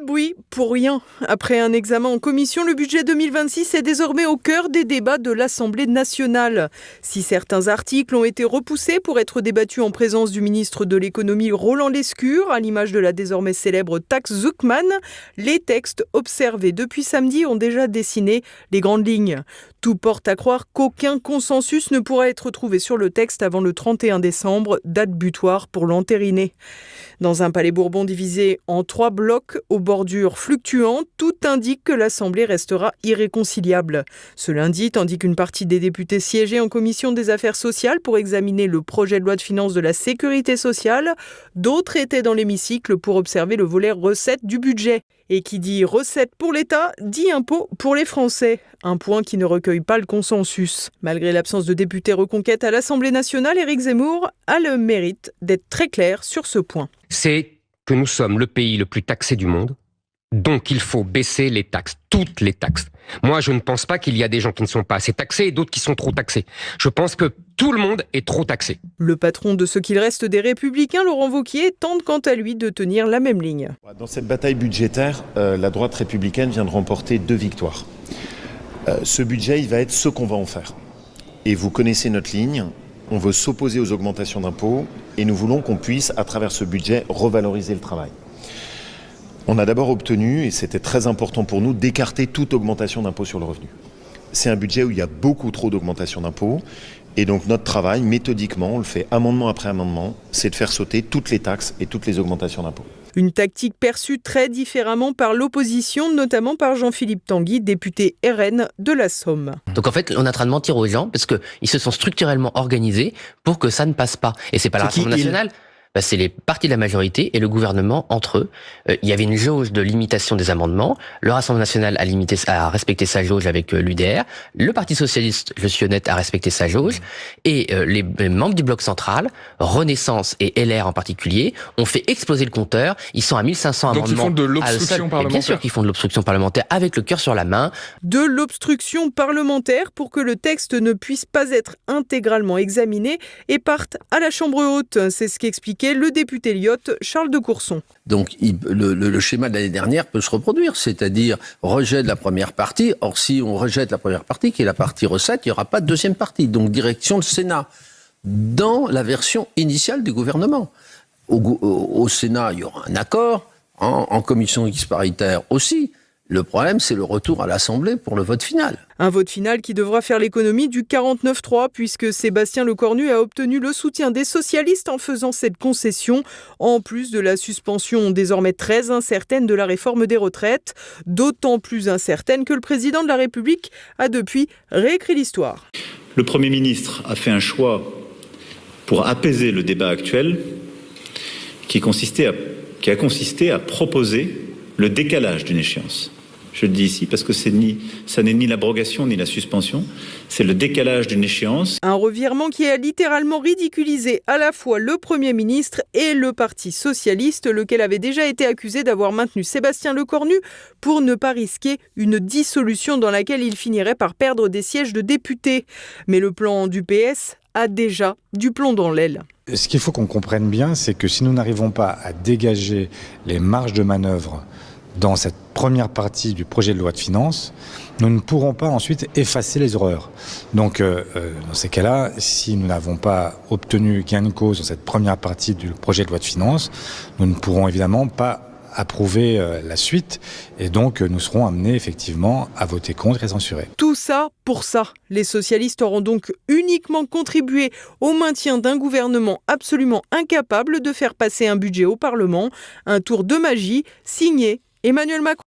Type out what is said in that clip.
boui pour rien. Après un examen en commission, le budget 2026 est désormais au cœur des débats de l'Assemblée nationale. Si certains articles ont été repoussés pour être débattus en présence du ministre de l'économie Roland Lescure, à l'image de la désormais célèbre taxe Zuckman, les textes observés depuis samedi ont déjà dessiné les grandes lignes. Tout porte à croire qu'aucun consensus ne pourra être trouvé sur le texte avant le 31 décembre, date butoir pour l'entériner. Dans un palais Bourbon divisé en 3 blocs aux bordures fluctuantes, tout indique que l'Assemblée restera irréconciliable. Ce lundi, tandis qu'une partie des députés siégeaient en commission des affaires sociales pour examiner le projet de loi de finances de la sécurité sociale, d'autres étaient dans l'hémicycle pour observer le volet recettes du budget. Et qui dit recettes pour l'État, dit impôts pour les Français. Un point qui ne recueille pas le consensus. Malgré l'absence de députés Reconquête à l'Assemblée nationale, Éric Zemmour a le mérite d'être très clair sur ce point. C'est que nous sommes le pays le plus taxé du monde, donc il faut baisser les taxes, toutes les taxes. Moi, je ne pense pas qu'il y a des gens qui ne sont pas assez taxés et d'autres qui sont trop taxés. Je pense que tout le monde est trop taxé. Le patron de ce qu'il reste des Républicains, Laurent Wauquiez, tente quant à lui de tenir la même ligne. Dans cette bataille budgétaire, la droite républicaine vient de remporter 2 victoires. Ce budget, il va être ce qu'on va en faire. Et vous connaissez notre ligne. On veut s'opposer aux augmentations d'impôts et nous voulons qu'on puisse, à travers ce budget, revaloriser le travail. On a d'abord obtenu, et c'était très important pour nous, d'écarter toute augmentation d'impôts sur le revenu. C'est un budget où il y a beaucoup trop d'augmentations d'impôts. Et donc notre travail, méthodiquement, on le fait amendement après amendement, c'est de faire sauter toutes les taxes et toutes les augmentations d'impôts. Une tactique perçue très différemment par l'opposition, notamment par Jean-Philippe Tanguy, député RN de la Somme. Donc en fait, on est en train de mentir aux gens parce qu'ils se sont structurellement organisés pour que ça ne passe pas. Et c'est pas la Rassemblement national. C'est les partis de la majorité et le gouvernement entre eux. Il y avait une jauge de limitation des amendements. Le Rassemblement national a respecté sa jauge avec l'UDR. Le Parti socialiste, je suis honnête, a respecté sa jauge. Et les membres du bloc central, Renaissance et LR en particulier, ont fait exploser le compteur. Ils sont à 1500 amendements. Donc ils font de l'obstruction parlementaire. Bien sûr qu'ils font de l'obstruction parlementaire avec le cœur sur la main. De l'obstruction parlementaire pour que le texte ne puisse pas être intégralement examiné et parte à la Chambre haute. C'est ce qu'expliquait le député Lyotte, Charles de Courson. Donc le schéma de l'année dernière peut se reproduire, c'est-à-dire rejet de la première partie. Or, si on rejette la première partie, qui est la partie recette, il n'y aura pas de deuxième partie. Donc direction le Sénat, dans la version initiale du gouvernement. Au Sénat, il y aura un accord, en commission mixte paritaire aussi. Le problème, c'est le retour à l'Assemblée pour le vote final. Un vote final qui devra faire l'économie du 49-3 puisque Sébastien Lecornu a obtenu le soutien des socialistes en faisant cette concession, en plus de la suspension désormais très incertaine de la réforme des retraites, d'autant plus incertaine que le président de la République a depuis réécrit l'histoire. Le Premier ministre a fait un choix pour apaiser le débat actuel qui a consisté à proposer le décalage d'une échéance. Je le dis ici parce que ça n'est ni l'abrogation ni la suspension, c'est le décalage d'une échéance. Un revirement qui a littéralement ridiculisé à la fois le Premier ministre et le Parti socialiste, lequel avait déjà été accusé d'avoir maintenu Sébastien Lecornu pour ne pas risquer une dissolution dans laquelle il finirait par perdre des sièges de députés. Mais le plan du PS a déjà du plomb dans l'aile. Ce qu'il faut qu'on comprenne bien, c'est que si nous n'arrivons pas à dégager les marges de manœuvre dans cette première partie du projet de loi de finances, nous ne pourrons pas ensuite effacer les erreurs. Donc, dans ces cas-là, si nous n'avons pas obtenu gain de cause dans cette première partie du projet de loi de finances, nous ne pourrons évidemment pas approuver la suite et donc nous serons amenés effectivement à voter contre et censurer. Tout ça pour ça. Les socialistes auront donc uniquement contribué au maintien d'un gouvernement absolument incapable de faire passer un budget au Parlement, un tour de magie signé Emmanuel Macron.